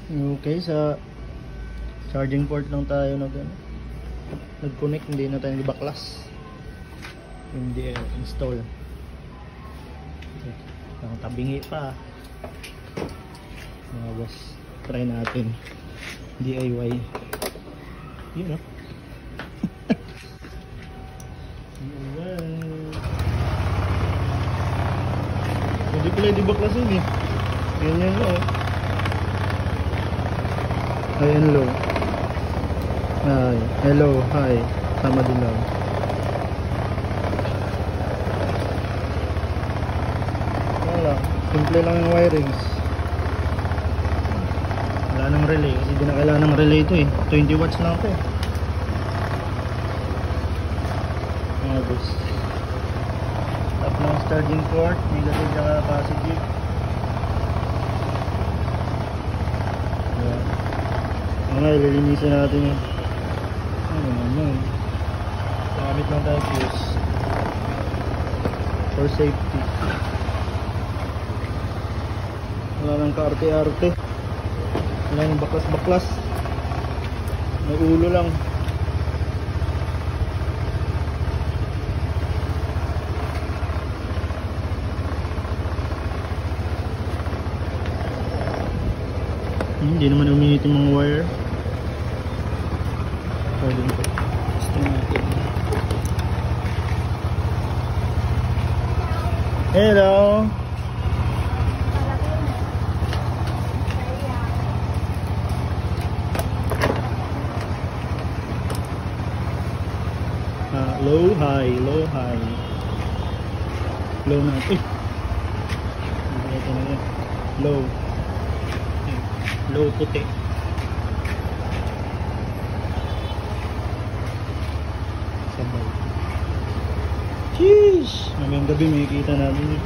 Okay, sa charging port lang tayo nag-connect, hindi na tayo nag-baklas. Hindi install. Ang tabingi pa. Mga boss, try natin DIY. Yun, no? Hindi pala di-baklasin eh. Ganyan na oh. Ayan, hello. Hi, hello, hi. Tama din lang. Wala, simple lang yung wirings. Wala nang relay kasi di na kailangan ng relay ito eh. 20 watts lang ito eh. Mga boss. Tap ng charging port, negative at positive. Mga ililinisin natin yun. Ano naman, gamit lang tayo fuse for safety. Wala nang kaarte-arte, wala nang baklas-baklas, may ulo lang. Hindi naman uminit yung mga wire. Pwede ito. Gusto natin. Hello! Low, high, low, high. Low natin. Ito na yan. Low. Low puti. Sabay. Sheesh! Mamayang gabi makikita natin yun.